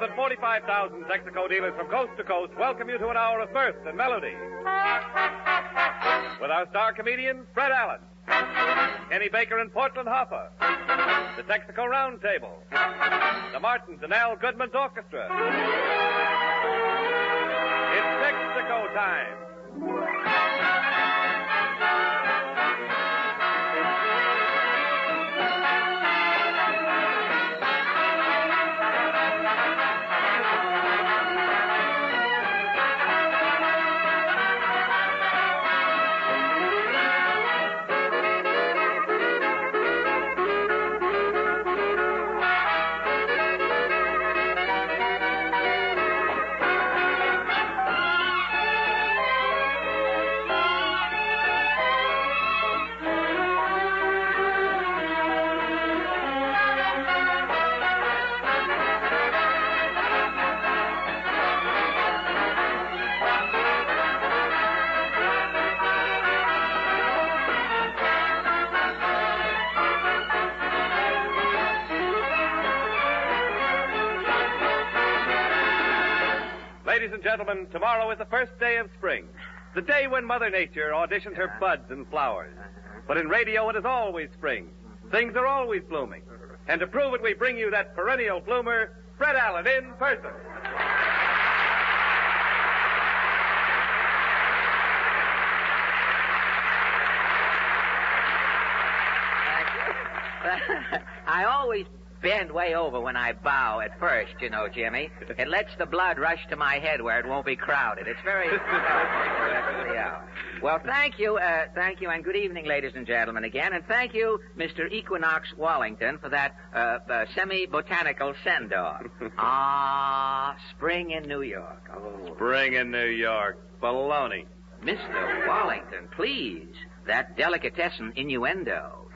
than 45,000 Texaco dealers from coast to coast welcome you to an hour of mirth and melody. With our star comedian, Fred Allen, Kenny Baker and Portland Hoffa, the Texaco Roundtable, the Martins and Al Goodman's Orchestra. It's Texaco time. Ladies and gentlemen, tomorrow is the first day of spring, the day when Mother Nature auditions her buds and flowers. But in radio, it is always spring. Things are always blooming. And to prove it, we bring you that perennial bloomer, Fred Allen, in person. I always bend way over when I bow at first, you know, Jimmy. It lets the blood rush to my head where it won't be crowded. It's very... yeah. Well, thank you, and good evening, ladies and gentlemen, again. And thank you, Mr. Equinox Wallington, for that semi-botanical send-off. Spring in New York. Oh. Spring in New York. Baloney. Mr. Wallington, please. That delicatessen innuendo.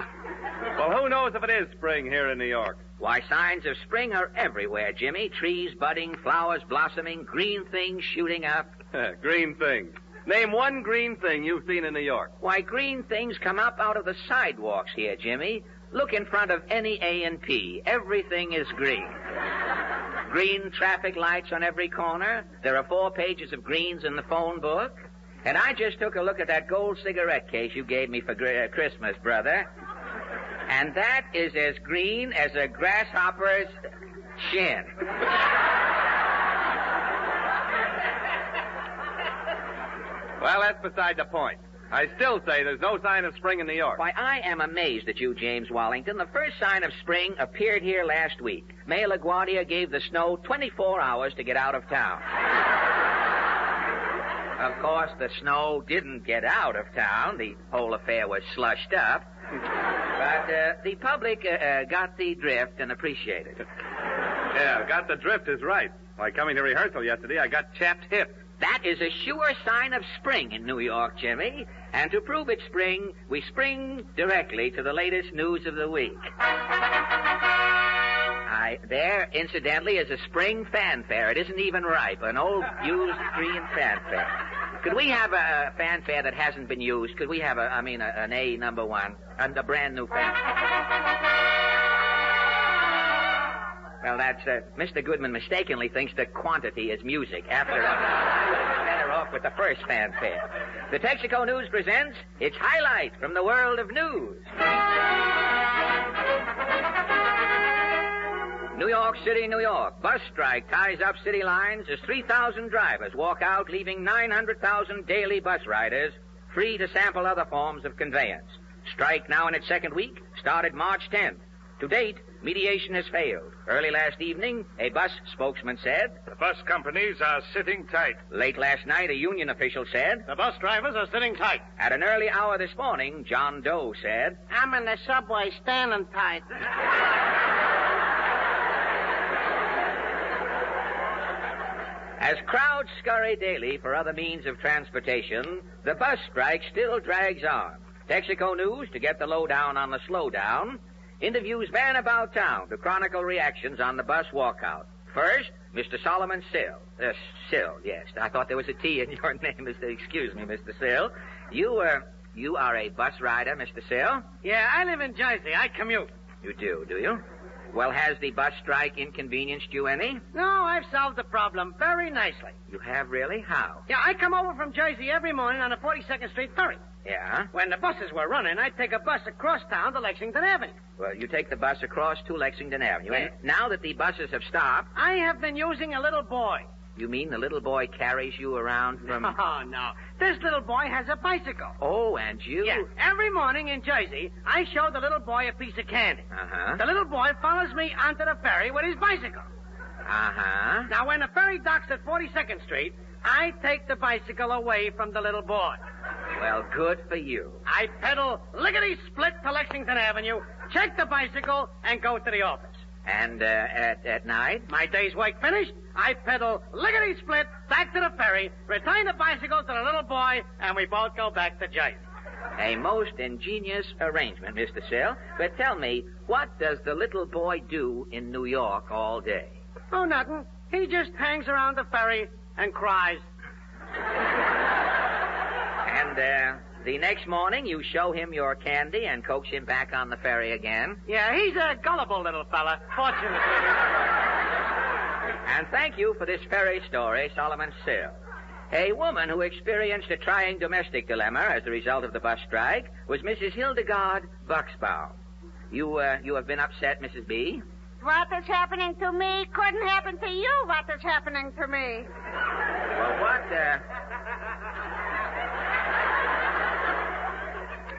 Well, who knows if it is spring here in New York? Why, signs of spring are everywhere, Jimmy. Trees budding, flowers blossoming, green things shooting up. Green things. Name one green thing you've seen in New York. Why, green things come up out of the sidewalks here, Jimmy. Look in front of any A&P. Everything is green. Green traffic lights on every corner. There are 4 pages of greens in the phone book. And I just took a look at that gold cigarette case you gave me for Christmas, brother. And that is as green as a grasshopper's chin. Well, that's beside the point. I still say there's no sign of spring in New York. Why, I am amazed at you, James Wallington. The first sign of spring appeared here last week. Mayor LaGuardia gave the snow 24 hours to get out of town. Of course, the snow didn't get out of town. The whole affair was slushed up. But the public got the drift and appreciated it. Yeah, got the drift is right. Why, coming to rehearsal yesterday, I got chapped hip. That is a sure sign of spring in New York, Jimmy. And to prove it's spring, we spring directly to the latest news of the week. There, incidentally, is a spring fanfare. It isn't even ripe. An old, used green fanfare. Could we have a fanfare that hasn't been used? Could we have an A number 1, and a brand new fanfare? Well, that's, Mr. Goodman mistakenly thinks that quantity is music. After all, I would have been better off with the first fanfare. The Texaco News presents its highlight from the world of news. New York City, New York. Bus strike ties up city lines as 3,000 drivers walk out, leaving 900,000 daily bus riders free to sample other forms of conveyance. Strike now in its second week, started March 10th. To date, mediation has failed. Early last evening, a bus spokesman said, "The bus companies are sitting tight." Late last night, a union official said, "The bus drivers are sitting tight." At an early hour this morning, John Doe said, "I'm in the subway standing tight." As crowds scurry daily for other means of transportation, the bus strike still drags on. Texaco News, to get the lowdown on the slowdown, interviews van about town to chronicle reactions on the bus walkout. First, Mr. Solomon Sill. Sill, yes. I thought there was a T in your name. Excuse me, Mr. Sill. You are a bus rider, Mr. Sill? Yeah, I live in Jersey. I commute. You do you? Well, has the bus strike inconvenienced you any? No, I've solved the problem very nicely. You have really? How? Yeah, I come over from Jersey every morning on the 42nd Street ferry. Yeah? When the buses were running, I'd take a bus across town to Lexington Avenue. Well, you take the bus across to Lexington Avenue. Yeah. And now that the buses have stopped... I have been using a little boy. You mean the little boy carries you around from... Oh, no. This little boy has a bicycle. Oh, and you... Yeah. Every morning in Jersey, I show the little boy a piece of candy. Uh-huh. The little boy follows me onto the ferry with his bicycle. Uh-huh. Now, when the ferry docks at 42nd Street, I take the bicycle away from the little boy. Well, good for you. I pedal lickety-split to Lexington Avenue, check the bicycle, and go to the office. And at night? My day's work finished, I pedal lickety-split back to the ferry, return the bicycle to the little boy, and we both go back to Jersey. A most ingenious arrangement, Mr. Sill. But tell me, what does the little boy do in New York all day? Oh, nothing. He just hangs around the ferry and cries. And the next morning, you show him your candy and coax him back on the ferry again. Yeah, he's a gullible little fella, fortunately. And thank you for this ferry story, Solomon Sill. A woman who experienced a trying domestic dilemma as a result of the bus strike was Mrs. Hildegard Buxbaum. You have been upset, Mrs. B? What is happening to me couldn't happen to you. What is happening to me? Well,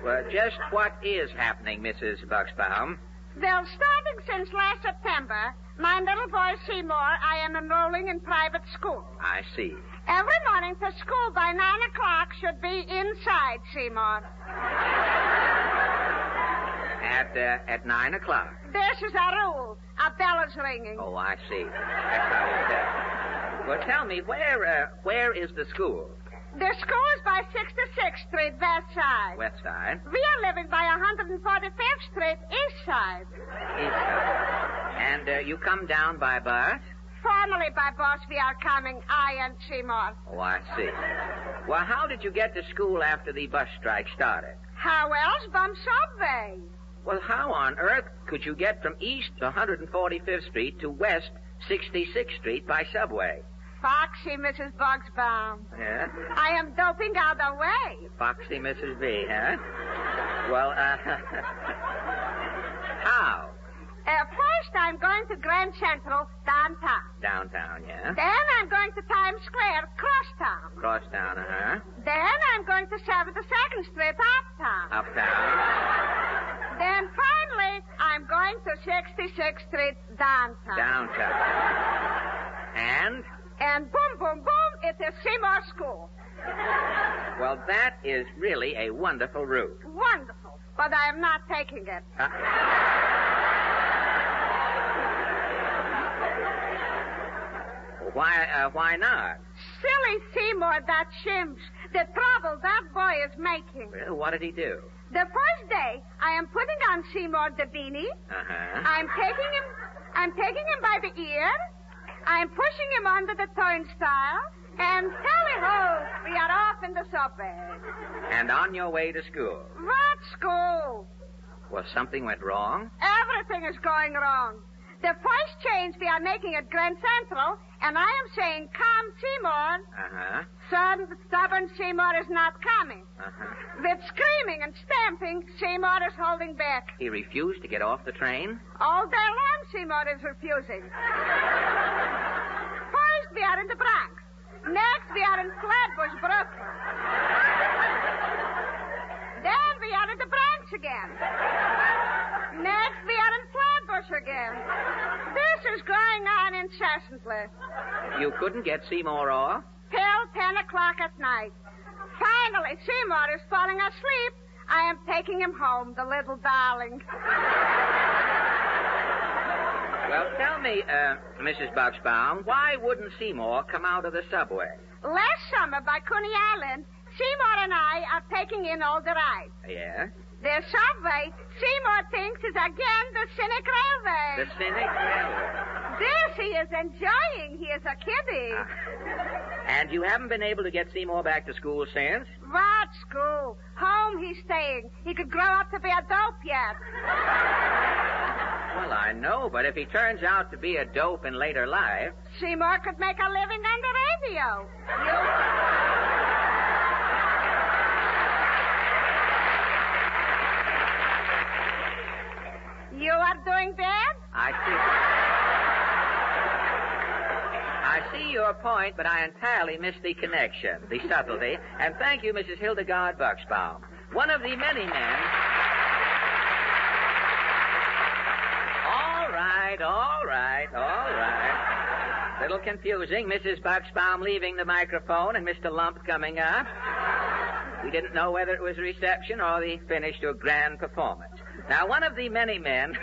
Well, just what is happening, Mrs. Buxbaum? Well, starting since last September, my little boy Seymour, I am enrolling in private school. I see. Every morning for school by 9 o'clock should be inside Seymour. At 9 o'clock. This is our rule. A bell is ringing. Oh, I see. That's how you tell. Well, tell me, where is the school? The school is by 66th Street, West Side. West Side. We are living by 145th Street, East Side. East Side. And you come down by bus? Formally by bus, we are coming, I and Seymour. Oh, I see. Well, how did you get to school after the bus strike started? How else? Bum subway. Well, how on earth could you get from East 145th Street to West 66th Street by subway? Foxy, Mrs. Buxbaum. Yeah? I am doping out the way. Foxy Mrs. B, huh? Well, how? First, I'm going to Grand Central, downtown. Downtown, yeah? Then I'm going to Times Square, crosstown. Crosstown, uh-huh. Then I'm going to 72nd Street, uptown. Uptown. Then finally, I'm going to 66th Street, downtown. Downtown. And boom, boom, boom, it is Seymour School. Well, that is really a wonderful route. Wonderful. But I am not taking it. Why not? Silly Seymour, that shimps. The trouble that boy is making. Well, what did he do? The first day, I am putting on Seymour the beanie. Uh-huh. I'm taking him by the ear. I'm pushing him under the turnstile. And tally-ho, we are off in the subway. And on your way to school? What school? Well, something went wrong? Everything is going wrong. The first change we are making at Grand Central, and I am saying, come, Seymour. Uh-huh. Stubborn Seymour is not coming. Uh-huh. With screaming and stamping, Seymour is holding back. He refused to get off the train? All day long, Seymour is refusing. First, we are in the Bronx. Next, we are in Flatbush, Brooklyn. Then we are in the Bronx again. Next, we are in Flatbush again. This is going on incessantly. You couldn't get Seymour off? Till 10 o'clock at night. Finally, Seymour is falling asleep. I am taking him home, the little darling. Well, tell me, Mrs. Buxbaum, why wouldn't Seymour come out of the subway? Last summer, by Coney Island, Seymour and I are taking in all the rides. Yeah? The subway, Seymour thinks, is again the Scenic Railway. The Scenic Railway. This he is enjoying. He is a kiddie. And you haven't been able to get Seymour back to school since? What school? Home he's staying. He could grow up to be a dope yet. Well, Well, I know, but if he turns out to be a dope in later life... Seymour could make a living on the radio. You are doing that? I see your point, but I entirely missed the connection, the subtlety. And thank you, Mrs. Hildegard Buxbaum. One of the many men... All right. Little confusing. Mrs. Buxbaum leaving the microphone and Mr. Lump coming up. We didn't know whether it was a reception or the finish to a grand performance. Now, one of the many men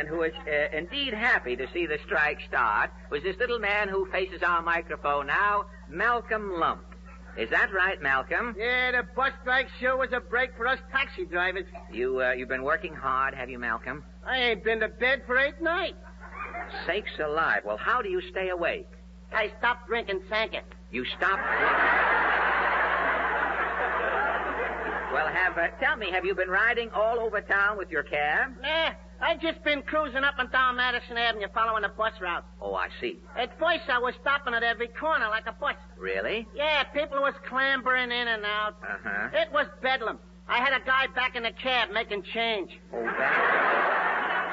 who was indeed happy to see the strike start was this little man who faces our microphone now, Malcolm Lump. Is that right, Malcolm? Yeah, the bus strike sure was a break for us taxi drivers. You've been working hard, have you, Malcolm? I ain't been to bed for 8 nights. Sakes alive. Well, how do you stay awake? I stopped drinking Sanka. You stopped drinking? Well, tell me, have you been riding all over town with your cab? Nah, I've just been cruising up and down Madison Avenue following the bus route. Oh, I see. At first, I was stopping at every corner like a bus. Really? Yeah, people was clambering in and out. Uh-huh. It was bedlam. I had a guy back in the cab making change. Oh,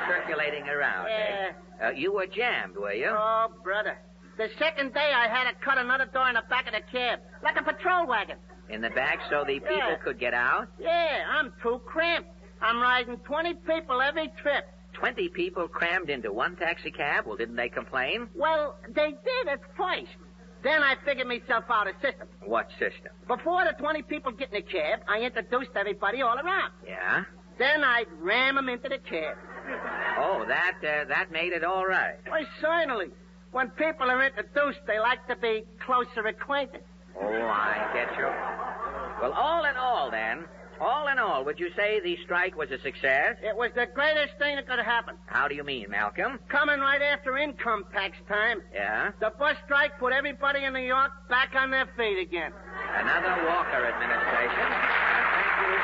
circulating around, yeah. Eh? You were jammed, were you? Oh, brother. The second day, I had to cut another door in the back of the cab, like a patrol wagon. In the back so the people could get out? Yeah, I'm too cramped. I'm riding 20 people every trip. 20 people crammed into one taxi cab? Well, didn't they complain? Well, they did at first. Then I figured myself out a system. What system? Before the 20 people get in the cab, I introduced everybody all around. Yeah? Then I'd ram them into the cab. Oh, that made it all right. Why, certainly. When people are introduced, they like to be closer acquainted. Oh, I get you. Well, all in all, would you say the strike was a success? It was the greatest thing that could have happened. How do you mean, Malcolm? Coming right after income tax time. Yeah? The bus strike put everybody in New York back on their feet again. Another Walker administration. Thank you.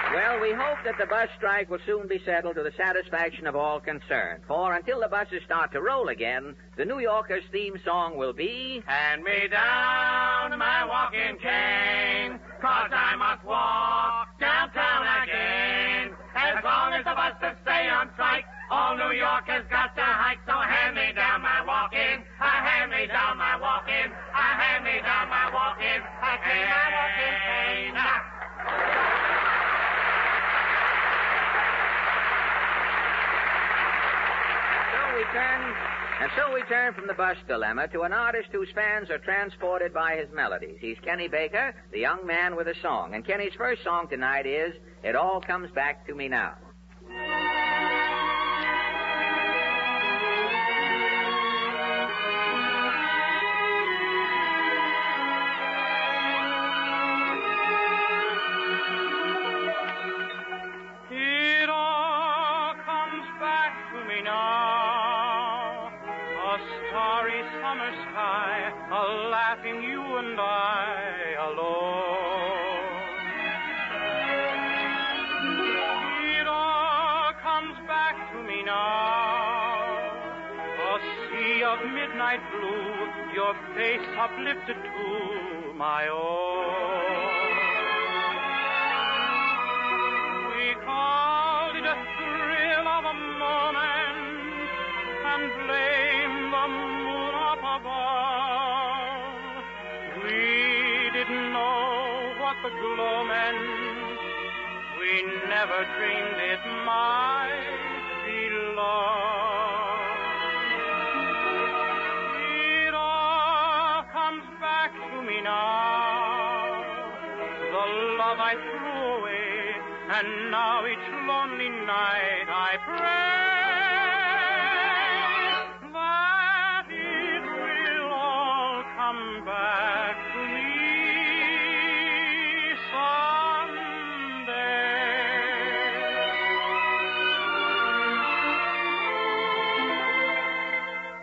Well, we hope that the bus strike will soon be settled to the satisfaction of all concerned. For until the buses start to roll again, the New Yorkers' theme song will be... Hand me down my walking cane, 'cause I must walk downtown again. As long as the buses stay on strike, all New Yorkers got to hike. So hand me down my walking, hand me down my walking, hand me down my walking, cane. And so we turn from the bus dilemma to an artist whose fans are transported by his melodies. He's Kenny Baker, the young man with a song. And Kenny's first song tonight is It All Comes Back to Me Now. It all comes back to me now. A starry summer sky, a laughing you and I alone. It all comes back to me now. A sea of midnight blue, your face uplifted to my own. We called it a thrill of a moment and blame the moon up above. We didn't know what the glow meant. We never dreamed it might be love. It all comes back to me now. The love I threw away, and now each lonely night I pray that it will all come back to me someday.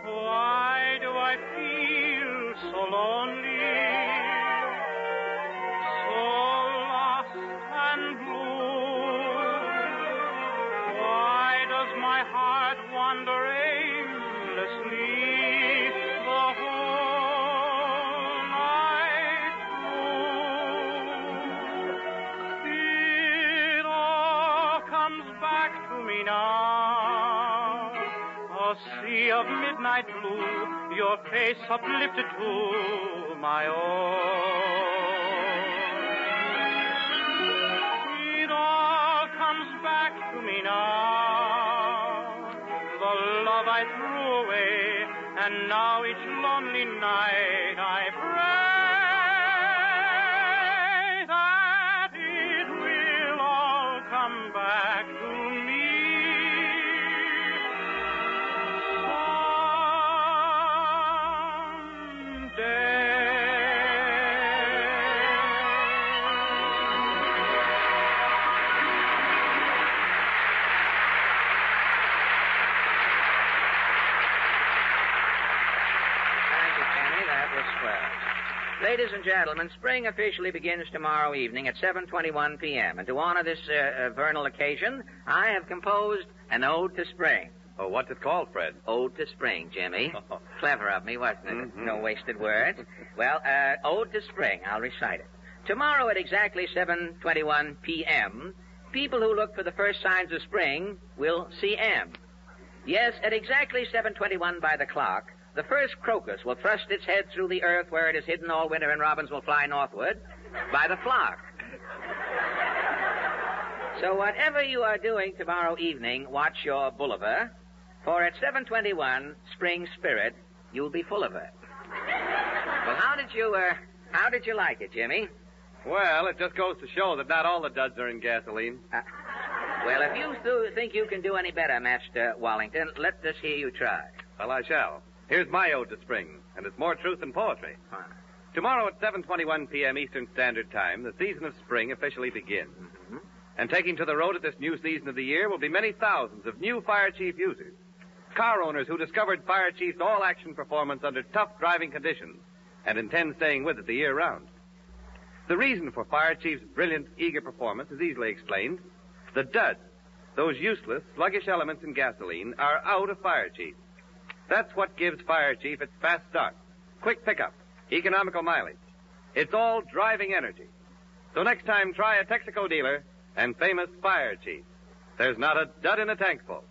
Why do I feel so lonely, so lost and blue? night blue, your face uplifted to my own. It all comes back to me now, the love I threw away, and now each lonely night I pray that it will all come back to me. Ladies and gentlemen, spring officially begins tomorrow evening at 7:21 p.m. And to honor this vernal occasion, I have composed an ode to spring. Oh, what's it called, Fred? Ode to spring, Jimmy. Clever of me, wasn't it? Mm-hmm. No wasted words. Well, ode to spring. I'll recite it. Tomorrow at exactly 7:21 p.m., people who look for the first signs of spring will see M. Yes, at exactly 7:21 by the clock, the first crocus will thrust its head through the earth where it is hidden all winter and robins will fly northward by the flock. So whatever you are doing tomorrow evening, watch your boulevard, for at 7:21, spring spirit, you'll be full of it. Well, how did you like it, Jimmy? Well, it just goes to show that not all the duds are in gasoline. Well, if you think you can do any better, Master Wallington, let us hear you try. Well, I shall. Here's my ode to spring, and it's more truth than poetry. Tomorrow at 7:21 p.m. Eastern Standard Time, the season of spring officially begins. Mm-hmm. And taking to the road at this new season of the year will be many thousands of new Fire Chief users. Car owners who discovered Fire Chief's all-action performance under tough driving conditions and intend staying with it the year round. The reason for Fire Chief's brilliant, eager performance is easily explained. The duds, those useless, sluggish elements in gasoline, are out of Fire Chief. That's what gives Fire Chief its fast start, quick pickup, economical mileage. It's all driving energy. So next time, try a Texaco dealer and famous Fire Chief. There's not a dud in a tank full.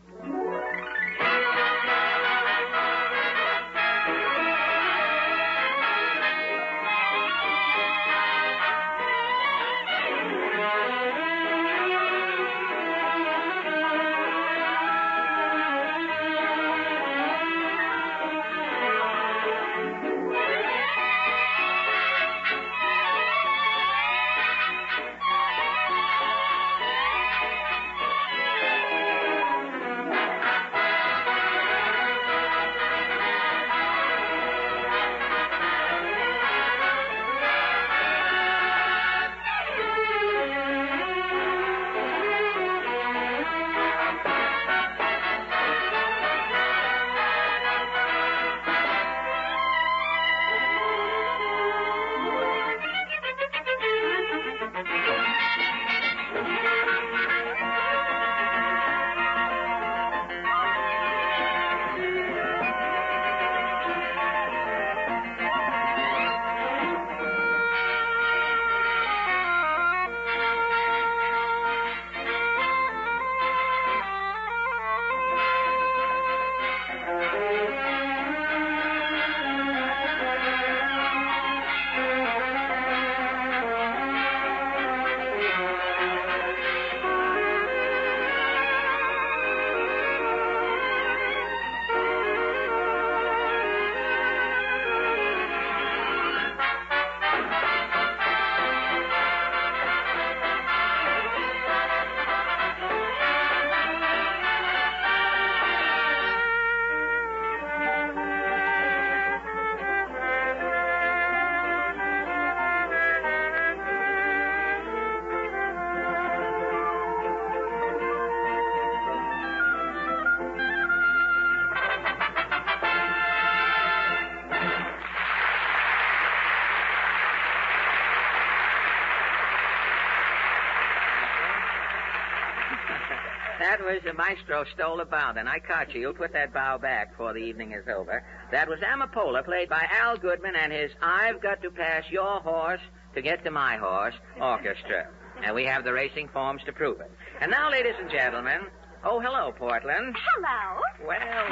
That was the maestro stole a bow, then I caught you. You'll put that bow back before the evening is over. That was Amapola, played by Al Goodman and his I've Got to Pass Your Horse to Get to My Horse orchestra. And we have the racing forms to prove it. And now, ladies and gentlemen, oh, hello, Portland. Hello. Well.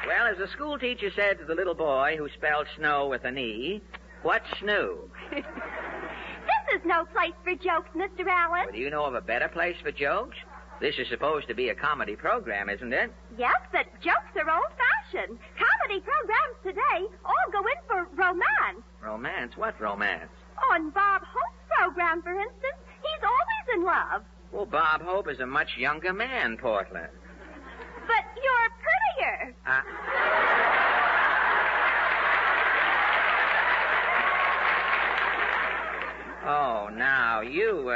Well, as the school teacher said to the little boy who spelled snow with an E, what's snoo? This is no place for jokes, Mr. Allen. Well, do you know of a better place for jokes? This is supposed to be a comedy program, isn't it? Yes, but jokes are old-fashioned. Comedy programs today all go in for romance. Romance? What romance? On Bob Hope's program, for instance, he's always in love. Well, Bob Hope is a much younger man, Portland. But you're prettier. Oh, now, you,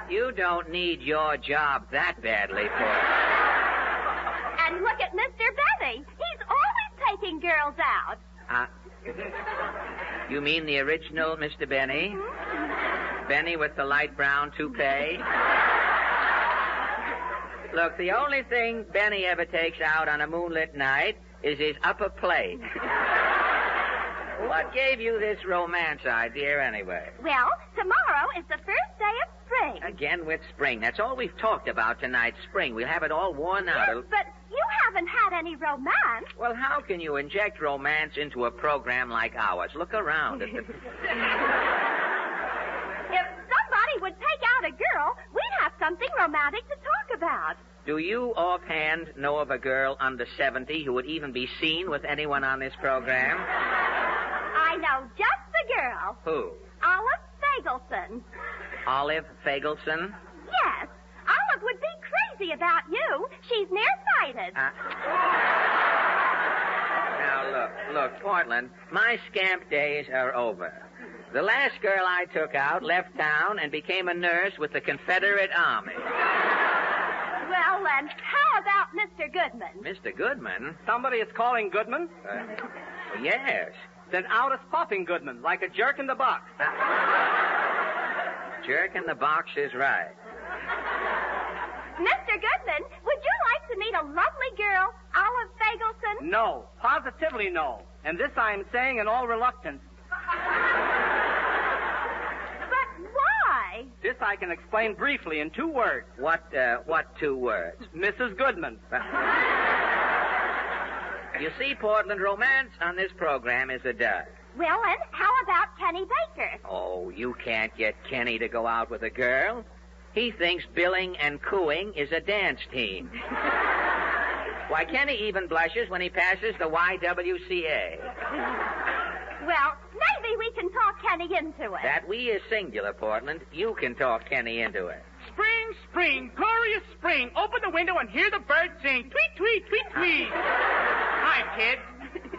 You don't need your job that badly, Portland. And look at Mr. Benny. He's always taking girls out. You mean the original Mr. Benny? Mm-hmm. Benny with the light brown toupee? Look, the only thing Benny ever takes out on a moonlit night is his upper plate. What gave you this romance idea, anyway? Well, tomorrow is the first day of spring. Again with spring. That's all we've talked about tonight, spring. We'll have it all worn out. Yes, but you haven't had any romance. Well, how can you inject romance into a program like ours? Look around. If somebody would take out a girl, we'd have something romantic to talk about. Do you offhand know of a girl under 70 who would even be seen with anyone on this program? I know just the girl. Who? Olive Fagelson. Olive Fagelson? Yes. Olive would be crazy about you. She's nearsighted. Now, look, Portland, my scamp days are over. The last girl I took out left town and became a nurse with the Confederate Army. Well, then, how about Mr. Goodman? Mr. Goodman? Somebody is calling Goodman? Yes. Then out is popping Goodman, like a jerk in the box. Jerk in the box is right. Mr. Goodman, would you like to meet a lovely girl, Olive Fagelson? No, positively no. And this I am saying in all reluctance. But why? This I can explain briefly in 2 words. What 2 words? Mrs. Goodman. You see, Portland, romance on this program is a dud. Well, and how about Kenny Baker? Oh, you can't get Kenny to go out with a girl. He thinks billing and cooing is a dance team. Why, Kenny even blushes when he passes the YWCA. Well, maybe we can talk Kenny into it. That we is singular, Portland. You can talk Kenny into it. Spring, spring, glorious spring. Open the window and hear the birds sing. Tweet, tweet, tweet, tweet. Hi, kid.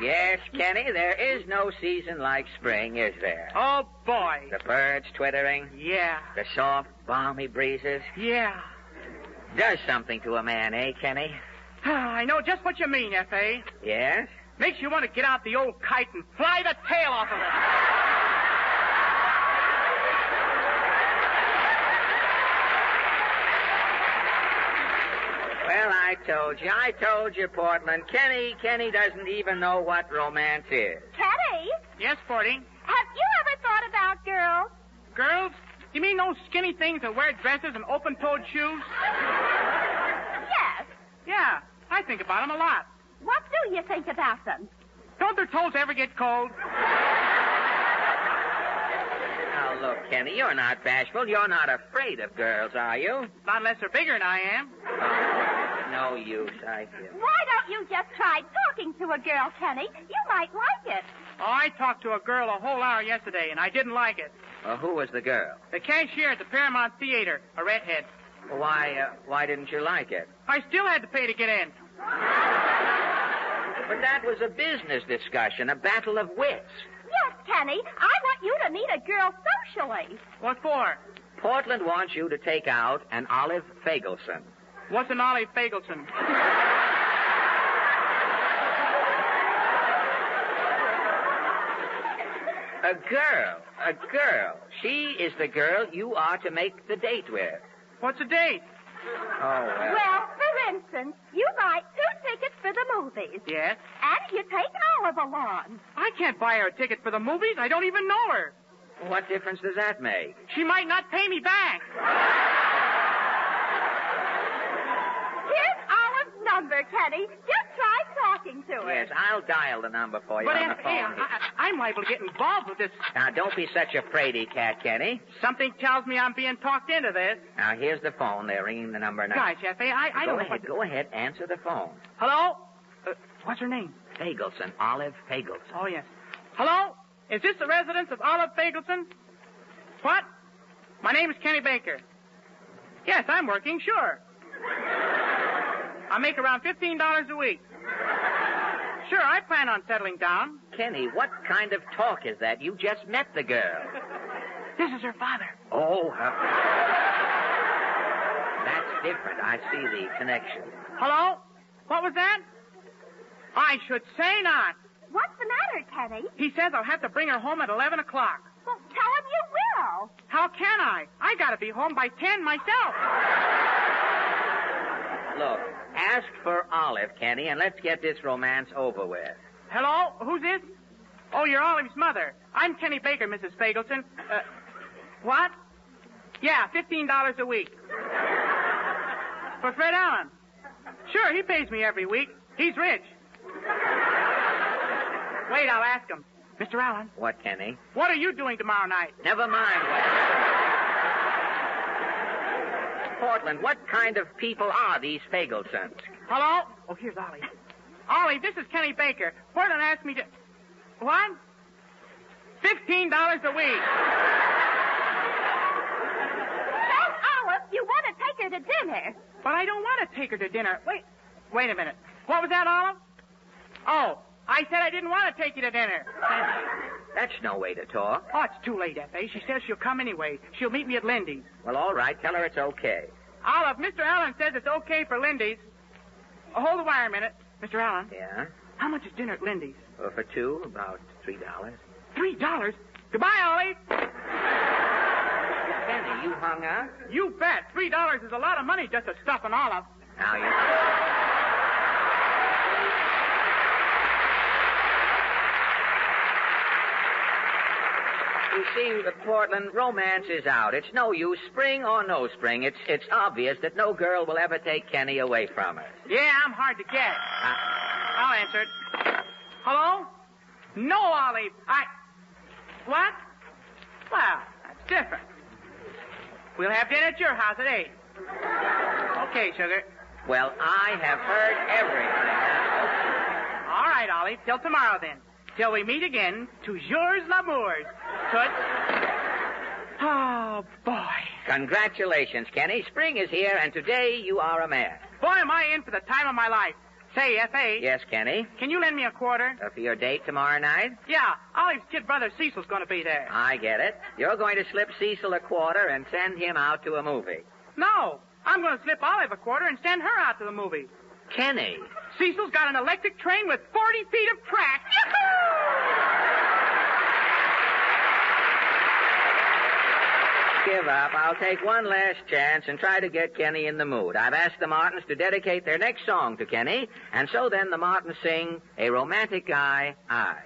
Yes, Kenny, there is no season like spring, is there? Oh, boy. The birds twittering. Yeah. The soft, balmy breezes. Yeah. Does something to a man, eh, Kenny? I know just what you mean, F.A. Yes? Makes you want to get out the old kite and fly the tail off of it. Well, I told you, Portland. Kenny doesn't even know what romance is. Kenny, Yes, Sporty. have you ever thought about girls? Girls? You mean those skinny things that wear dresses and open-toed shoes? Yes. Yeah, I think about them a lot. What do you think about them? Don't their toes ever get cold? Now, look, Kenny, you're not bashful. You're not afraid of girls, are you? Not unless they're bigger than I am. No use, I feel. Why don't you just try talking to a girl, Kenny? You might like it. Oh, I talked to a girl a whole hour yesterday, and I didn't like it. Well, who was the girl? The cashier at the Paramount Theater, a redhead. Why didn't you like it? I still had to pay to get in. But that was a business discussion, a battle of wits. Yes, Kenny. I want you to meet a girl socially. What for? Portland wants you to take out an Olive Fagelson. What's an Olive Fagelson? A girl. She is the girl you are to make the date with. What's a date? Oh, well. Well, for instance, you buy 2 tickets for the movies. Yes? And you take Olive along. I can't buy her a ticket for the movies. I don't even know her. What difference does that make? She might not pay me back. Teddy. Just try talking to her. Yes, I'll dial the number for you But on the Aunt phone. Kay, I'm liable to get involved with this. Now, don't be such a fraidy cat, Kenny. Something tells me I'm being talked into this. Now, here's the phone. They're ringing the number now. Gosh, F.A., I don't know what... Go ahead. Answer the phone. Hello? What's her name? Fagelson. Olive Fagelson. Oh, yes. Hello? Is this the residence of Olive Fagelson? What? My name is Kenny Baker. Yes, I'm working, sure. I make around $15 a week. Sure, I plan on settling down. Kenny, what kind of talk is that? You just met the girl. This is her father. Oh, that's different. I see the connection. Hello? What was that? I should say not. What's the matter, Teddy? He says I'll have to bring her home at 11 o'clock. Well, tell him you will. How can I? I gotta be home by 10 myself. Look, ask for Olive, Kenny, and let's get this romance over with. Hello? Who's this? Oh, you're Olive's mother. I'm Kenny Baker, Mrs. Fagelson. What? Yeah, $15 a week. For Fred Allen. Sure, he pays me every week. He's rich. Wait, I'll ask him. Mr. Allen. What, Kenny? What are you doing tomorrow night? Never mind. Portland, what kind of people are these Fagelsons? Hello? Oh, here's Ollie. Ollie, this is Kenny Baker. Portland asked me to... What? $15 a week. Tell Olive you want to take her to dinner. But I don't want to take her to dinner. Wait a minute. What was that, Olive? Oh, I said I didn't want to take you to dinner. That's no way to talk. Oh, it's too late, F.A. She says she'll come anyway. She'll meet me at Lindy's. Well, all right. Tell her it's okay. Olive, Mr. Allen says it's okay for Lindy's. Oh, hold the wire a minute. Mr. Allen. Yeah? How much is dinner at Lindy's? For two, about $3. $3? Goodbye, Ollie. Kenny, you hung up? You bet. $3 is a lot of money just to stuff an olive. Now you... You see, Portland, romance is out. It's no use, spring or no spring. It's obvious that no girl will ever take Kenny away from her. Yeah, I'm hard to get. I'll answer it. Hello? No, Olive. What? Well, that's different. We'll have dinner at your house at 8. Okay, sugar. Well, I have heard everything. All right, Olive. Till tomorrow, then. Till we meet again. Toujours l'amour. Tut. Oh, boy. Congratulations, Kenny. Spring is here, and today you are a man. Boy, am I in for the time of my life. Say, F.A. Yes, Kenny? Can you lend me a quarter? For your date tomorrow night? Yeah. Olive's kid brother Cecil's going to be there. I get it. You're going to slip Cecil a quarter and send him out to a movie. No. I'm going to slip Olive a quarter and send her out to the movie. Kenny. Cecil's got an electric train with 40 feet of track. Give up. I'll take one last chance and try to get Kenny in the mood. I've asked the Martins to dedicate their next song to Kenny, and so then the Martins sing A Romantic Guy, I.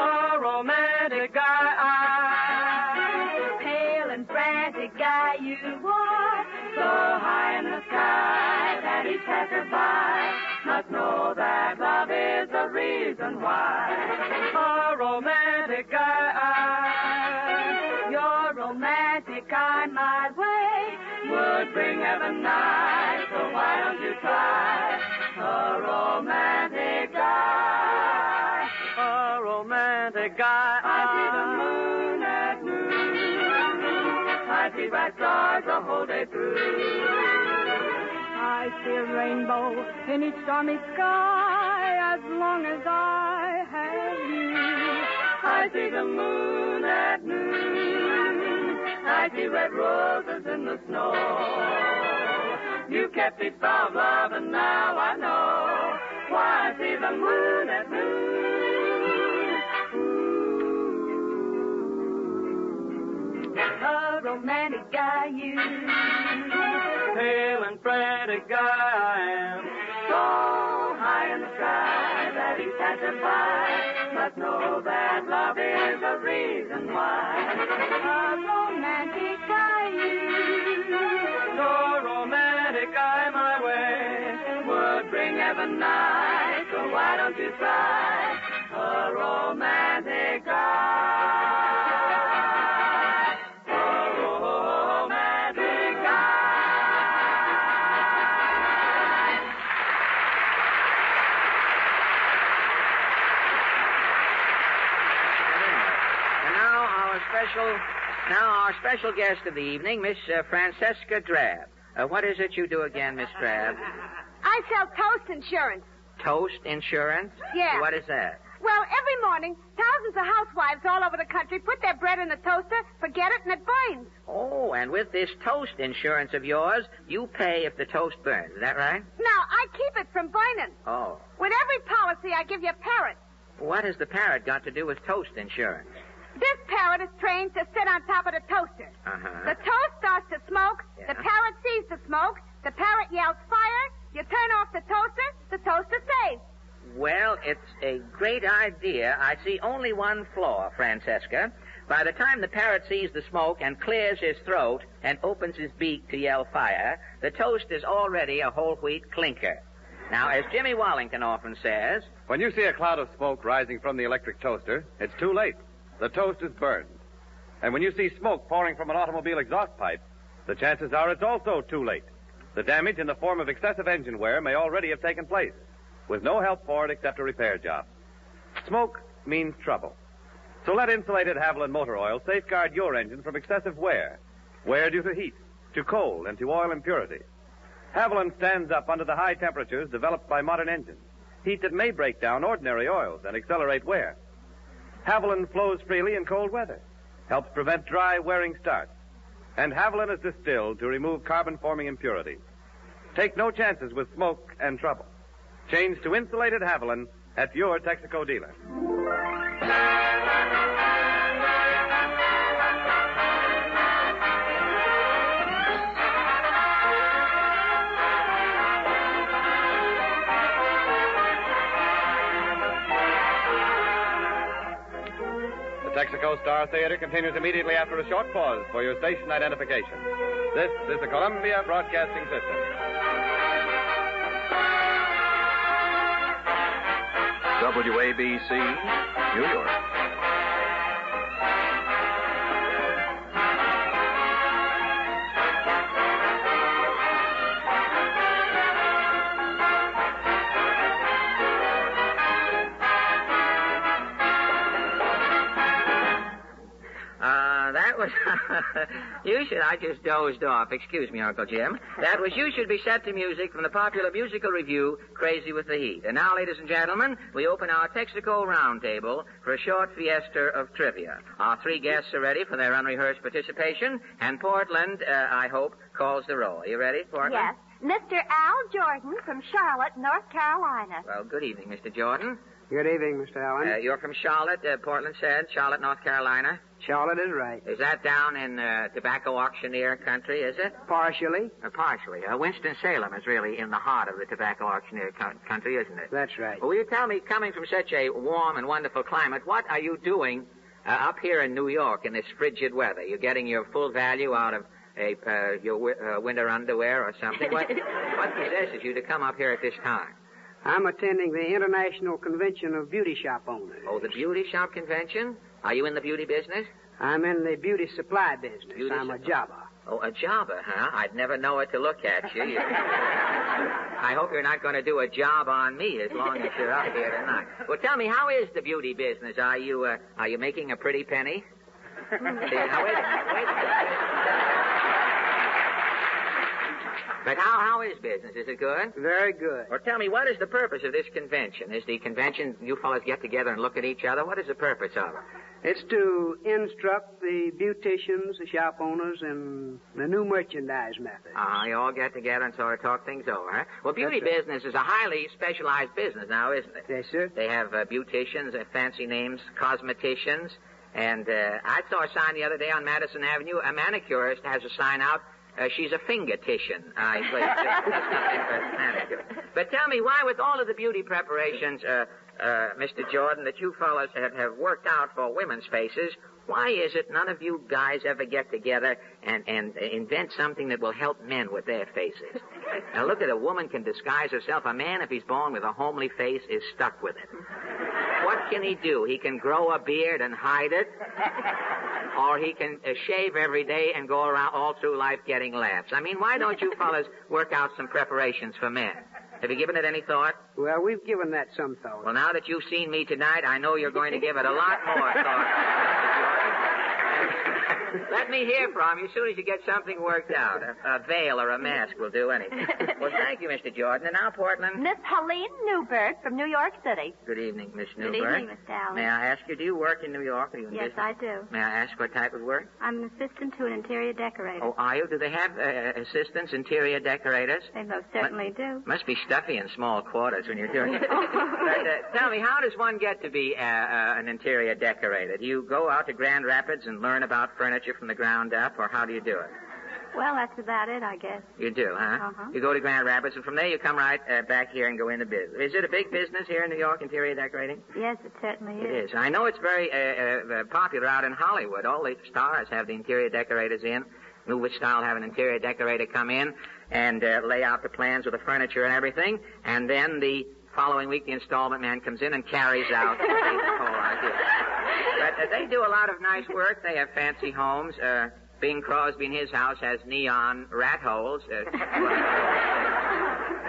A romantic guy, I. Pale and frantic guy you are, so high in the sky that he's passerby must know that love is the reason why. A romantic guy, I. Your romantic kind my way would bring heaven nigh, so why don't you try a romantic guy? A romantic guy. I see the moon at noon. I see bright stars the whole day through. I see a rainbow in each stormy sky as long as I have you. I see the moon at noon. I see red roses in the snow. You kept me from love and now I know why I see the moon at noon. Ooh. A romantic guy you. Pale and frantic guy I am. So high in the sky that he's passerby must know that love is the reason why. A romantic guy So romantic I my way would bring heaven nigh. So why don't you try a romantic guy? A romantic guy. And now our special guest of the evening, Miss Francesca Drab. What is it you do again, Miss Drab? I sell toast insurance. Toast insurance? Yeah. What is that? Well, every morning, thousands of housewives all over the country put their bread in the toaster, forget it, and it burns. Oh, and with this toast insurance of yours, you pay if the toast burns. Is that right? Now, I keep it from burning. Oh. With every policy, I give you a parrot. What has the parrot got to do with toast insurance? This parrot is trained to sit on top of the toaster. Uh-huh. The toast starts to smoke. Yeah. The parrot sees the smoke. The parrot yells fire. You turn off the toaster's safe. Well, it's a great idea. I see only one flaw, Francesca. By the time the parrot sees the smoke and clears his throat and opens his beak to yell fire, the toast is already a whole wheat clinker. Now, as Jimmy Wallington often says... When you see a cloud of smoke rising from the electric toaster, it's too late. The toast is burned. And when you see smoke pouring from an automobile exhaust pipe, the chances are it's also too late. The damage in the form of excessive engine wear may already have taken place, with no help for it except a repair job. Smoke means trouble. So let insulated Haviland motor oil safeguard your engine from excessive wear due to heat, to cold, and to oil impurity. Haviland stands up under the high temperatures developed by modern engines, heat that may break down ordinary oils and accelerate wear. Haviland flows freely in cold weather, helps prevent dry, wearing starts. And Haviland is distilled to remove carbon-forming impurities. Take no chances with smoke and trouble. Change to insulated Haviland at your Texaco dealer. The Texaco Star Theater continues immediately after a short pause for your station identification. This is the Columbia Broadcasting System. WABC, New York. That was... I just dozed off. Excuse me, Uncle Jim. That was You Should Be Set to Music from the popular musical review, Crazy with the Heat. And now, ladies and gentlemen, we open our Texaco Roundtable for a short fiesta of trivia. Our three guests are ready for their unrehearsed participation, and Portland, I hope, calls the roll. Are you ready, Portland? Yes. Mr. Al Jordan from Charlotte, North Carolina. Well, good evening, Mr. Jordan. Good evening, Mr. Allen. You're from Charlotte, Portland said. Charlotte, North Carolina. Charlotte is right. Is that down in tobacco auctioneer country, is it? Partially. Partially. Winston-Salem is really in the heart of the tobacco auctioneer country, isn't it? That's right. Well, will you tell me, coming from such a warm and wonderful climate, what are you doing up here in New York in this frigid weather? You're getting your full value out of your winter underwear or something? What possesses you to come up here at this time? I'm attending the International Convention of Beauty Shop Owners. Oh, the beauty shop convention? Are you in the beauty business? I'm in the beauty supply business. I'm a jobber. Oh, a jobber, huh? I'd never know it to look at you. I hope you're not going to do a job on me as long as you're up here tonight. Well, tell me, how is the beauty business? Are you making a pretty penny? See, now, wait a minute. But how is business? Is it good? Very good. Well, tell me, what is the purpose of this convention? Is the convention you fellas get together and look at each other? What is the purpose of it? It's to instruct the beauticians, the shop owners, in the new merchandise methods. You all get together and sort of talk things over, huh? Well, beauty business is a highly specialized business now, isn't it? Yes, sir. They have beauticians, fancy names, cosmeticians, and I saw a sign the other day on Madison Avenue. A manicurist has a sign out, She's a fingertician. But tell me, why, with all of the beauty preparations, Mr. Jordan, that you fellas have worked out for women's faces, why is it none of you guys ever get together and invent something that will help men with their faces? Now, look, a woman can disguise herself. A man, if he's born with a homely face, is stuck with it. What can he do? He can grow a beard and hide it, or he can shave every day and go around all through life getting laughs. I mean, why don't you fellas work out some preparations for men? Have you given it any thought? Well, we've given that some thought. Well, now that you've seen me tonight, I know you're going to give it a lot more thought. Let me hear from you as soon as you get something worked out. A veil or a mask will do anything. Well, thank you, Mr. Jordan. And now, Portland. Miss Helene Newberg from New York City. Good evening, Miss Newberg. Good evening, Mr. Allen. May I ask you, do you work in New York? Or are you in Yes, business? I do. May I ask what type of work? I'm an assistant to an interior decorator. Oh, are you? Do they have assistants, interior decorators? They most certainly do. Must be stuffy in small quarters when you're doing it. But, tell me, how does one get to be an interior decorator? Do you go out to Grand Rapids and learn about furniture from the ground up, or how do you do it? Well, that's about it, I guess. You do, huh? Uh-huh. You go to Grand Rapids, and from there you come right back here and go into business. Is it a big business here in New York, interior decorating? Yes, it certainly is. It is. I know it's very popular out in Hollywood. All the stars have the interior decorators in. Movie style have an interior decorator come in and lay out the plans with the furniture and everything, and then the following week the installment man comes in and carries out the whole idea. But they do a lot of nice work. They have fancy homes. Bing Crosby in his house has neon rat holes. But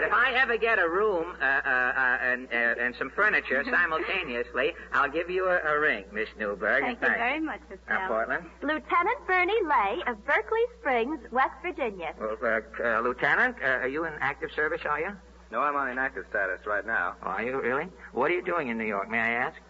if I ever get a room and some furniture simultaneously, I'll give you a ring, Miss Newberg. Thank you very much, Mr. Allen. Portland. Lieutenant Bernie Lay of Berkeley Springs, West Virginia. Well, Lieutenant, are you in active service, are you? No, I'm on inactive status right now. Oh, are you really? What are you doing in New York, may I ask?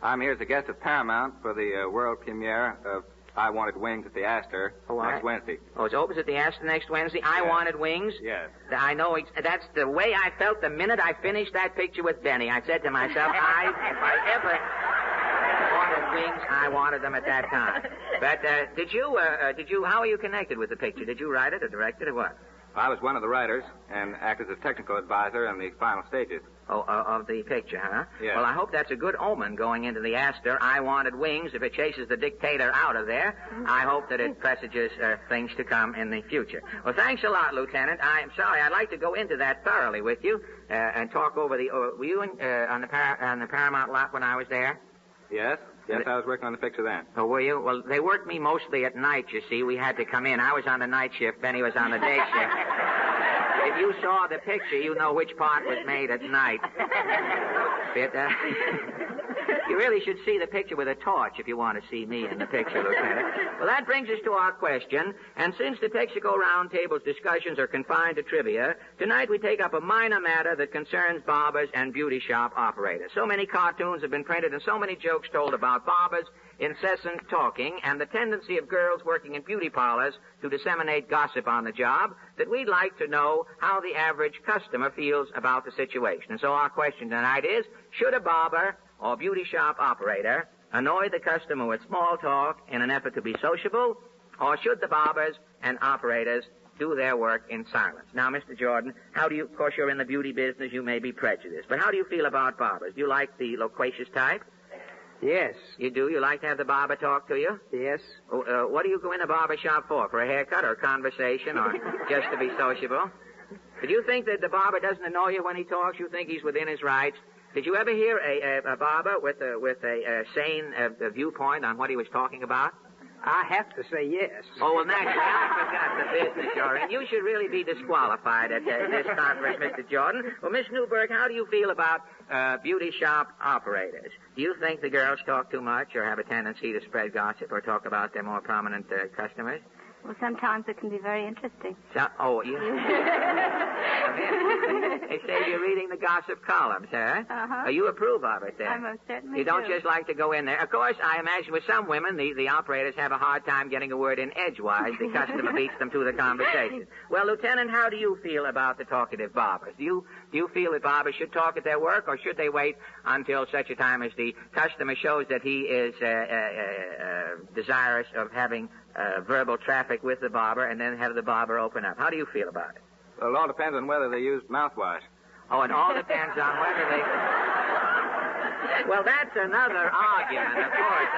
I'm here as a guest of Paramount for the world premiere of I Wanted Wings at the Astor next Wednesday. Oh, it opens at the Astor next Wednesday? I Wanted Wings? Yes. I know. That's the way I felt the minute I finished that picture with Benny. I said to myself, if I ever wanted wings, I wanted them at that time. But how are you connected with the picture? Did you write it or direct it or what? I was one of the writers and acted as a technical advisor in the final stages. Oh, of the picture, huh? Yes. Well, I hope that's a good omen going into the Astor. I Wanted Wings. If it chases the dictator out of there, I hope that it presages things to come in the future. Well, thanks a lot, Lieutenant. I'm sorry. I'd like to go into that thoroughly with you and talk over the... were you on the Paramount lot when I was there? Yes. Yes, I was working on the picture then. Oh, were you? Well, they worked me mostly at night, you see. We had to come in. I was on the night shift. Benny was on the day shift. If you saw the picture, you know which part was made at night. But, you really should see the picture with a torch if you want to see me in the picture, Lieutenant. Well, that brings us to our question. And since the Texaco Roundtable's discussions are confined to trivia, tonight we take up a minor matter that concerns barbers and beauty shop operators. So many cartoons have been printed and so many jokes told about barbers, incessant talking, and the tendency of girls working in beauty parlors to disseminate gossip on the job that we'd like to know how the average customer feels about the situation. And so our question tonight is, should a barber or beauty shop operator annoy the customer with small talk in an effort to be sociable, or should the barbers and operators do their work in silence? Now, Mr. Jordan, how do you, of course, you're in the beauty business, you may be prejudiced, but how do you feel about barbers? Do you like the loquacious type? Yes. You do? You like to have the barber talk to you? Yes. What do you go in a barber shop for? For a haircut or a conversation or just to be sociable? Did you think that the barber doesn't annoy you when he talks? You think he's within his rights? Did you ever hear a barber with a sane viewpoint on what he was talking about? I have to say yes. Oh, well, naturally, I forgot the business you're in. You should really be disqualified at this conference, Mr. Jordan. Well, Miss Newberg, how do you feel about beauty shop operators? Do you think the girls talk too much or have a tendency to spread gossip or talk about their more prominent customers? Well, sometimes it can be very interesting. You... They say you're reading the gossip columns, huh? Uh-huh. You approve of it, then? I most certainly You don't do. just like to go in there. Of course, I imagine with some women, the operators have a hard time getting a word in edgewise. The customer beats them to the conversation. Well, Lieutenant, how do you feel about the talkative barbers? Do you feel that barbers should talk at their work, or should they wait until such a time as the customer shows that he is desirous of having verbal traffic with the barber and then have the barber open up? How do you feel about it? Well, it all depends on whether they used mouthwash. Oh, it all depends on whether they... Well, that's another argument, of course.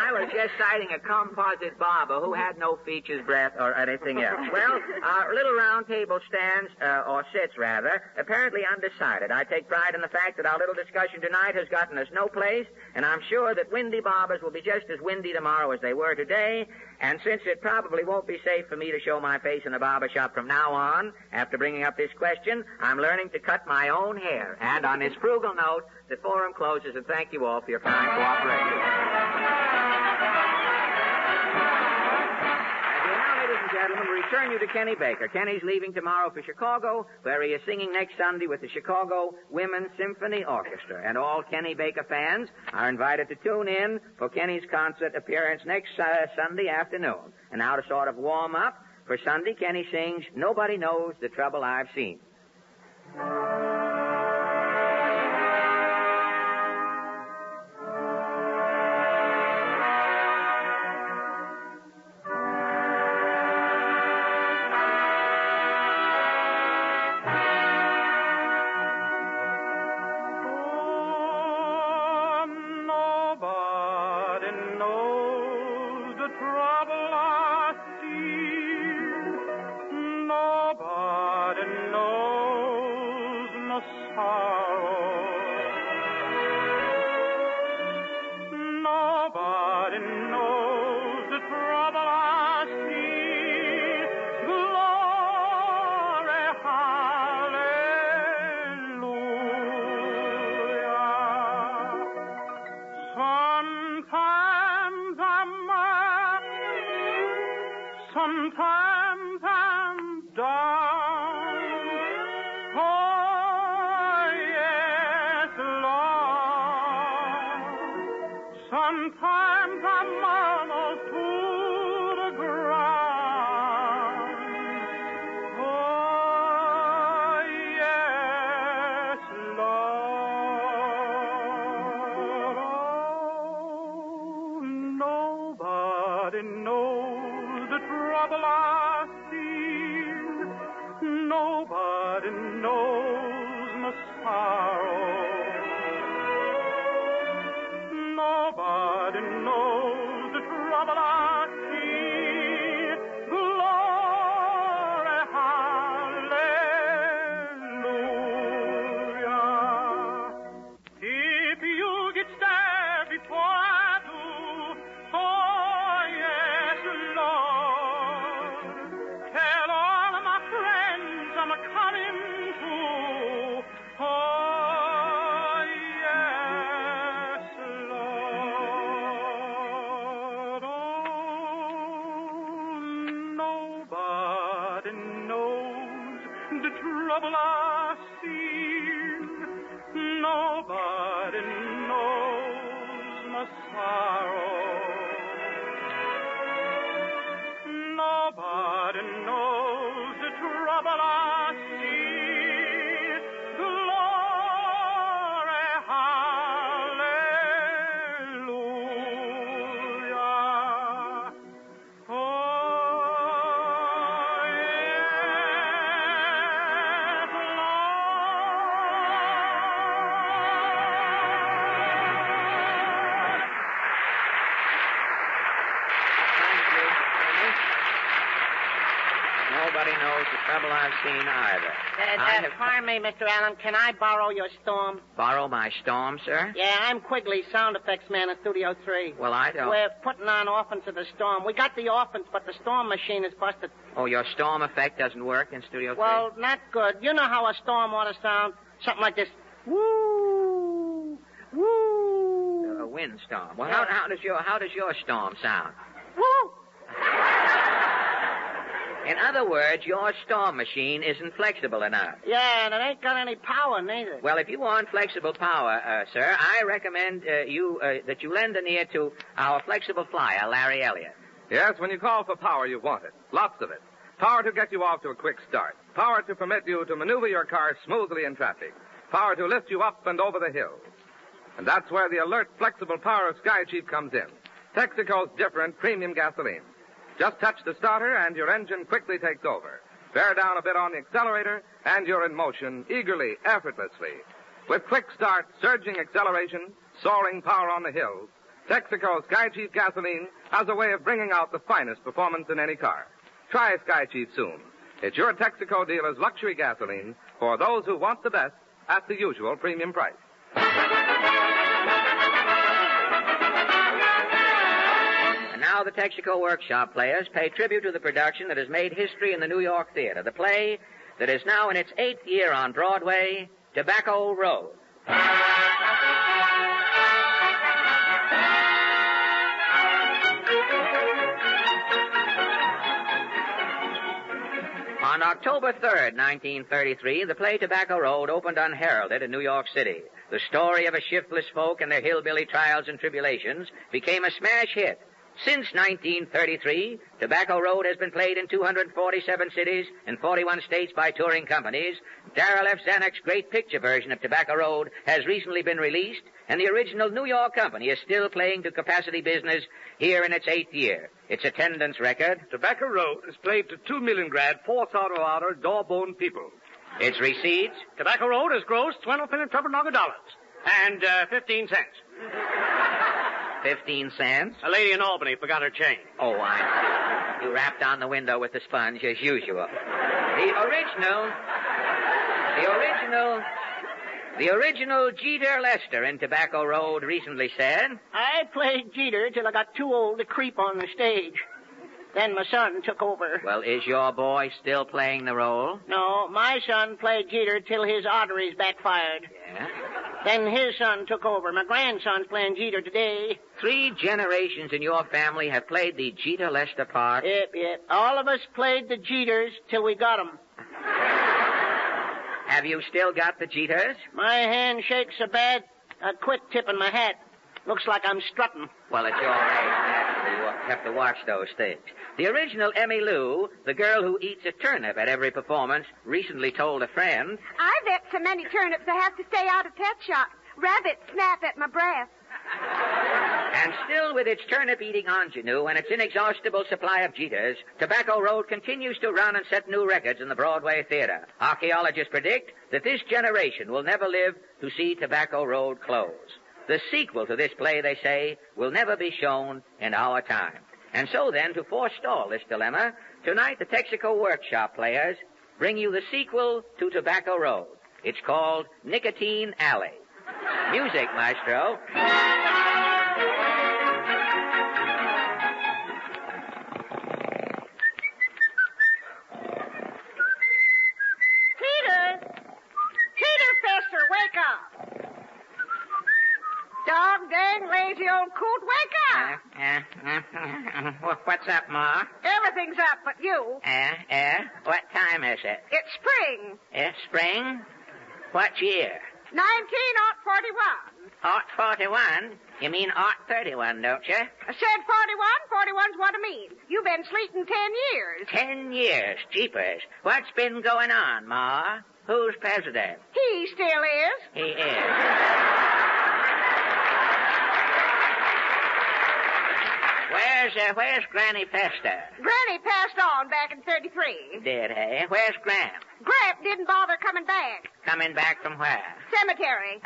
I was just citing a composite barber who had no features, breath, or anything else. Well, our little round table stands, or sits, rather, apparently undecided. I take pride in the fact that our little discussion tonight has gotten us no place, and I'm sure that windy barbers will be just as windy tomorrow as they were today. And since it probably won't be safe for me to show my face in a barber shop from now on, after bringing up this question, I'm learning to cut my own hair. And on this frugal note, the forum closes, and thank you all for your kind cooperation. Gentlemen, we return you to Kenny Baker. Kenny's leaving tomorrow for Chicago, where he is singing next Sunday with the Chicago Women's Symphony Orchestra. And all Kenny Baker fans are invited to tune in for Kenny's concert appearance next Sunday afternoon. And now to sort of warm up, for Sunday, Kenny sings Nobody Knows the Trouble I've Seen. Sometimes I'm down. Oh, yes, Lord. Sometimes I'm almost to the ground. Oh, yes, Lord. Oh, nobody knows the trouble I've seen. Nobody knows my sorrow. Nobody knows the trouble I've seen. Glory, hallelujah. If you get stabbed before I do, oh, yes, Lord. Tell all of my friends I'm coming to. Oh, yes, Lord. Oh, nobody knows the trouble I've seen. Nobody knows my sorrow. Nobody knows the trouble I see. Glory, hallelujah. Oh, yes, Lord. Nobody knows the trouble I've seen either. Pardon me, Mr. Allen. Can I borrow your storm? Borrow my storm, sir? Yeah, I'm Quigley, sound effects man at Studio 3. Well, I don't. We're putting on orphans of the storm. We got the orphans, but the storm machine is busted. Oh, your storm effect doesn't work in Studio 3? Well, not good. You know how a storm ought to sound? Something like this. Woo! Woo! A windstorm. Well, Yeah. how does your storm sound? Woo! In other words, your storm machine isn't flexible enough. Yeah, and it ain't got any power, neither. Well, if you want flexible power, sir, I recommend that you lend an ear to our flexible flyer, Larry Elliott. Yes, when you call for power, you want it. Lots of it. Power to get you off to a quick start. Power to permit you to maneuver your car smoothly in traffic. Power to lift you up and over the hills. And that's where the alert, flexible power of Sky Chief comes in. Texaco's different premium gasoline. Just touch the starter and your engine quickly takes over. Bear down a bit on the accelerator and you're in motion, eagerly, effortlessly. With quick start, surging acceleration, soaring power on the hills, Texaco Sky Chief gasoline has a way of bringing out the finest performance in any car. Try Sky Chief soon. It's your Texaco dealer's luxury gasoline for those who want the best at the usual premium price. And now the Texaco Workshop players pay tribute to the production that has made history in the New York theater, the play that is now in its 8th year on Broadway, Tobacco Road. On October 3rd, 1933, the play Tobacco Road opened unheralded in New York City. The story of a shiftless folk and their hillbilly trials and tribulations became a smash hit. Since 1933, Tobacco Road has been played in 247 cities in 41 states by touring companies. Darrell F. Zanuck's great picture version of Tobacco Road has recently been released, and the original New York company is still playing to capacity business here in its 8th year. Its attendance record... Tobacco Road is played to 2 million grad, 4 outer door-bone people. Its receipts... Tobacco Road has grossed $12 and 15 cents. 15 cents? A lady in Albany forgot her change. Oh, you rapped on the window with the sponge as usual. The original Jeter Lester in Tobacco Road recently said... I played Jeter till I got too old to creep on the stage. Then my son took over. Well, is your boy still playing the role? No, my son played Jeter till his arteries backfired. Yeah? Then his son took over. My grandson's playing Jeter today. 3 generations in your family have played the Jeter Lester part? Yep. All of us played the Jeters till we got 'em. Have you still got the Jeters? My hand shakes so bad, I quit tipping my hat. Looks like I'm strutting. Well, at your age, you have to watch those things. The original Emmy Lou, the girl who eats a turnip at every performance, recently told a friend... I've ate so many turnips I have to stay out of pet shops. Rabbits snap at my breath. And still with its turnip-eating ingenue and its inexhaustible supply of Jeters, Tobacco Road continues to run and set new records in the Broadway theater. Archaeologists predict that this generation will never live to see Tobacco Road close. The sequel to this play, they say, will never be shown in our time. And so then, to forestall this dilemma, tonight the Texaco Workshop players bring you the sequel to Tobacco Road. It's called Nicotine Alley. Music, maestro. Peter Fester, wake up. Dog dang lazy old coot, wake up. What's up, Ma? Everything's up but you. What time is it? It's spring. It's spring? What year? 1941. 41? You mean 31, don't you? I said 41. 41's what I mean. You've been sleeping 10 years. 10 years, jeepers. What's been going on, Ma? Who's president? He still is. He is. Where's Granny Fester? Granny passed on back in 33. Did he? Where's Gramp? Gramp didn't bother coming back. Coming back from where? Cemetery.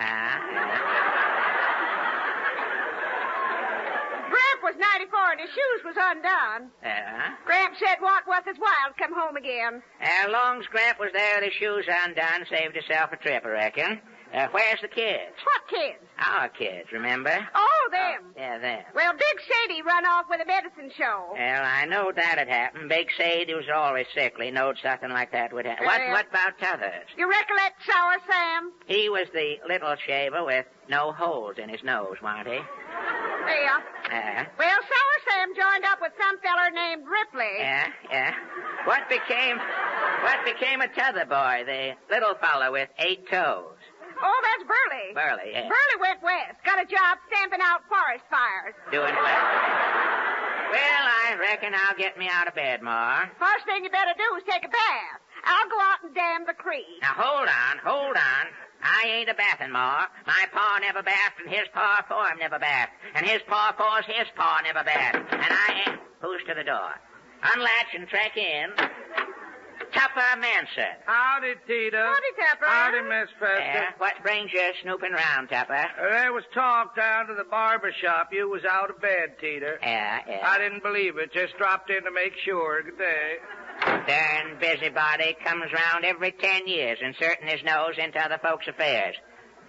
Gramp was 94 and his shoes was undone. Gramp said what was his while to come home again. As long as Gramp was there with his shoes undone, saved himself a trip, I reckon. Where's the kids? What kids? Our kids, remember? Oh, them. Yeah, them. Well, Big Sadie run off with a medicine show. Well, I know that had happened. Big Sadie was always sickly. Knowed something like that would happen. What about t'others? You recollect Sour Sam? He was the little shaver with no holes in his nose, wasn't he? Yeah. Well, Sour Sam Sam joined up with some feller named Ripley. Yeah. What became of t'other boy, the little fellow with 8 toes? Oh, that's Burley. Burley, yeah. Burley went west. Got a job stamping out forest fires. Doing well. Well, I reckon I'll get me out of bed, Ma. First thing you better do is take a bath. I'll go out and dam the creek. Now, hold on. I ain't a bathin', Ma. My pa never bathed, and his pa afore him never bathed. And his pa afore's his pa never bathed. And I ain't... Who's to the door? Unlatch and trek in. Tupper Manson. Howdy, Tita. Howdy, Tupper. Howdy, Miss Fester. Yeah, what brings you snooping round, Tupper? There was talk down to the barber shop you was out of bed, Tita. Yeah. I didn't believe it. Just dropped in to make sure. Good day. Darn busybody comes round every 10 years, inserting his nose into other folks' affairs.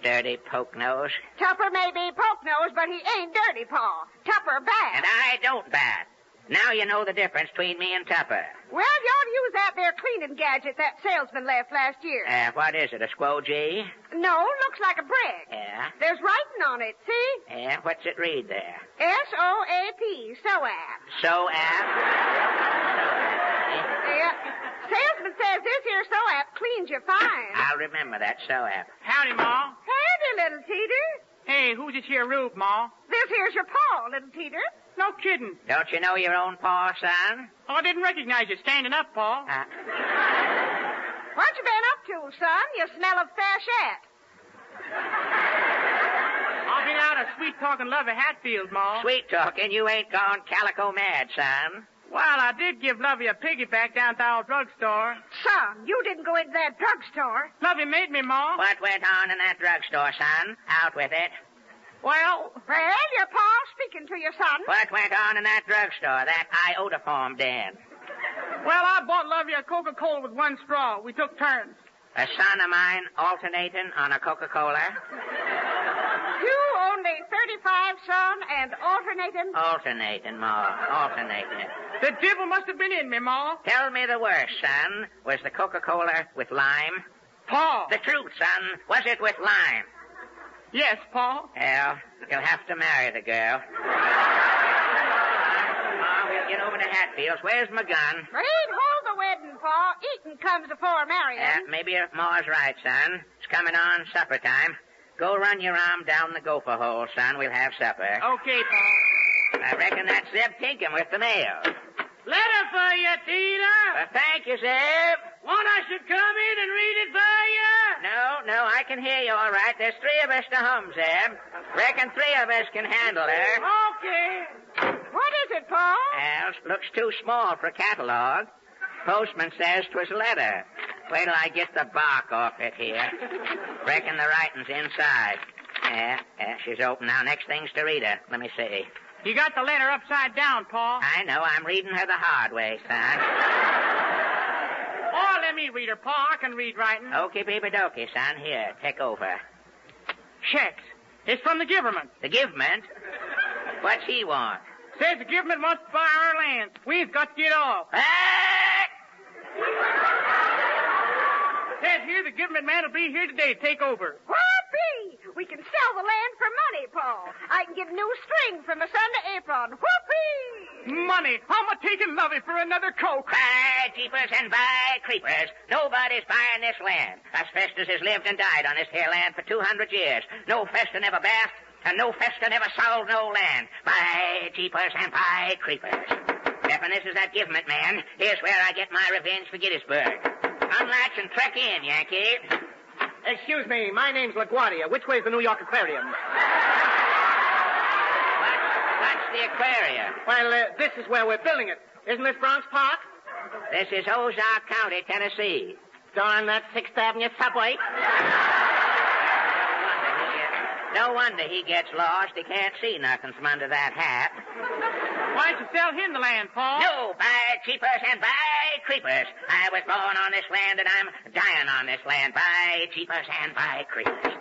Dirty poke nose. Tupper may be poke nose, but he ain't dirty, Paul. Tupper bad. And I don't bat. Now you know the difference between me and Tupper. Well, you ought to use that there cleaning gadget that salesman left last year. What is it, a Squo G? No, looks like a brick. Yeah? There's writing on it, see? Yeah, what's it read there? SOAP, SOAP. SOAP? Yeah. Salesman says this here SOAP cleans you fine. I'll remember that SOAP. Howdy, Ma. Howdy, little Teeter. Hey, who's this here rube, Ma? This here's your paw, little Teeter. No kidding. Don't you know your own pa, son? Oh, I didn't recognize you standing up, Pa. What you been up to, son? You smell of fashette. I've been out of sweet-talking Lovey Hatfield, Ma. Sweet-talking? You ain't gone calico mad, son. Well, I did give Lovey a piggyback down at the old drugstore. Son, you didn't go into that drugstore. Lovey made me, Ma. What went on in that drugstore, son? Out with it. Well, your pa speaking to your son. What went on in that drugstore, that iodoform den? Well, I bought Lovey a Coca-Cola with one straw. We took turns. A son of mine alternating on a Coca-Cola? You only 35, son, and alternating? Alternating, Ma. Alternating. The devil must have been in me, Ma. Tell me the worst, son. Was the Coca-Cola with lime? Pa. The truth, son. Was it with lime? Yes, Pa. Well, you'll have to marry the girl. Ma, we'll get over to Hatfield's. Where's my gun? Reed, hold the wedding, Pa. Eating comes before marrying. Maybe Ma's right, son. It's coming on supper time. Go run your arm down the gopher hole, son. We'll have supper. Okay, Pa. I reckon that's Zeb Tinkham with the mail. Letter for you, Tina. Thank you, Zeb. Want I should come in and read it for you? No, I can hear you all right. There's 3 of us to hum, Zeb. Reckon 3 of us can handle her. Okay. What is it, Pa? Well, looks too small for a catalog. Postman says 'twas a letter. Wait till I get the bark off it here. Reckon the writing's inside. Yeah, she's open now. Next thing's to read her. Let me see. You got the letter upside down, Pa. I know. I'm reading her the hard way, son. Oh, let me read her, Pa. I can read writing. Okie baby dokey, son. Here, take over. Checks. It's from the government. The government? What's he want? Says the government wants to buy our land. We've got to get off. Says here the government man will be here today to take over. Whoopee! We can sell the land for money, Paul. I can get new string from a Sunday apron. Whoopee! Money. I'm a-taking Lovey for another Coke. Buy jeepers and buy creepers. Nobody's buying this land. Us Festus has lived and died on this here land for 200 years. No Festa never bathed, and no Festa never sold no land. Buy jeepers and buy creepers. Deppin', this is that government man. Here's where I get my revenge for Gettysburg. Unlatch and trek in, Yankee. Excuse me, my name's LaGuardia. Which way's the New York Aquarium? What's the aquarium? Well, this is where we're building it. Isn't this Bronx Park? This is Ozark County, Tennessee. Darn that 6th Avenue subway. No wonder he gets lost. He can't see nothing from under that hat. Why don't you sell him the land, Paul? No, buy cheapers and buy creepers. I was born on this land and I'm dying on this land. Buy cheapers and buy creepers.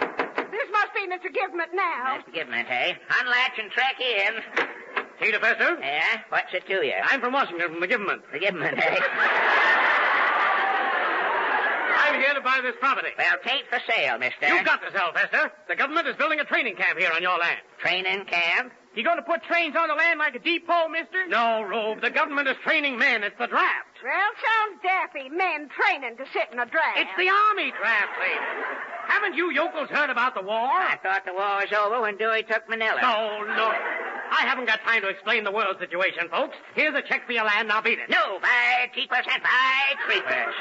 This must be Mr. Government now. Mr. Government, eh? Unlatch and trek in. Tita Fester? Yeah? What's it to you? I'm from Washington, from the government. The government, eh? I'm here to buy this property. Well, tain't for sale, mister. You've got to sell, Fester. The government is building a training camp here on your land. Training camp? You going to put trains on the land like a depot, mister? No, Rube. The government is training men. It's the draft. Well, sounds daffy. Men training to sit in a draft. It's the Army draft, lady. Haven't you yokels heard about the war? I thought the war was over when Dewey took Manila. No, look. I haven't got time to explain the world situation, folks. Here's a check for your land. Now beat it. No, by keepers and by creepers.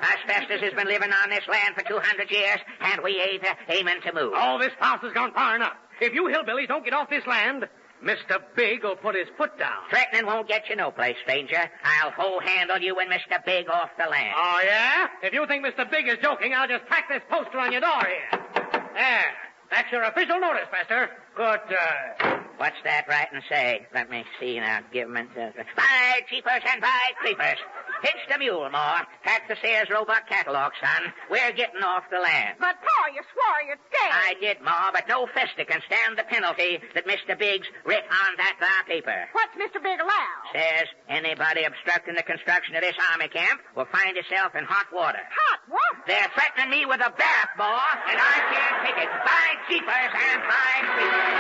Asbestos has been living on this land for 200 years, and we ain't aiming to move. Oh, this house has gone far enough. If you hillbillies don't get off this land, Mr. Big will put his foot down. Threatening won't get you no place, stranger. I'll whole-handle you and Mr. Big off the land. Oh, yeah? If you think Mr. Big is joking, I'll just tack this poster on your door here. There. That's your official notice, Fester. Good, What's that writing say? Let me see now. Government. By cheapers and by creepers. Hitch the mule, Ma. Pack the Sears Roebuck catalog, son. We're getting off the land. But, Pa, you swore you'd stay. I did, Ma, but no fester can stand the penalty that Mr. Biggs writ on that there paper. What's Mr. Big allow? Says anybody obstructing the construction of this army camp will find himself in hot water. Hot water? They're threatening me with a bath, Ma, and I can't take it. By cheapers and by creepers.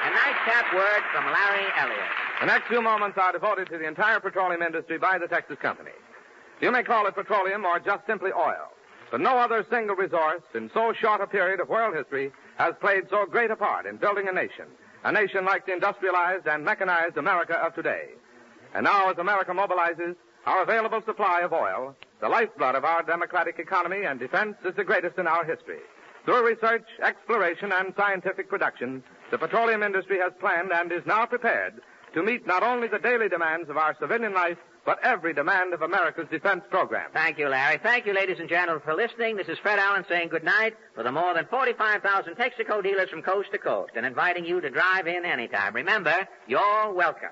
A nightcap word from Larry Elliott. The next few moments are devoted to the entire petroleum industry by the Texas Company. You may call it petroleum or just simply oil, but no other single resource in so short a period of world history has played so great a part in building a nation like the industrialized and mechanized America of today. And now, as America mobilizes, our available supply of oil, the lifeblood of our democratic economy and defense, is the greatest in our history. Through research, exploration, and scientific production, the petroleum industry has planned and is now prepared to meet not only the daily demands of our civilian life, but every demand of America's defense program. Thank you, Larry. Thank you, ladies and gentlemen, for listening. This is Fred Allen saying good night for the more than 45,000 Texaco dealers from coast to coast and inviting you to drive in anytime. Remember, you're welcome.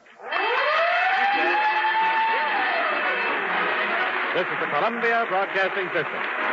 This is the Columbia Broadcasting System.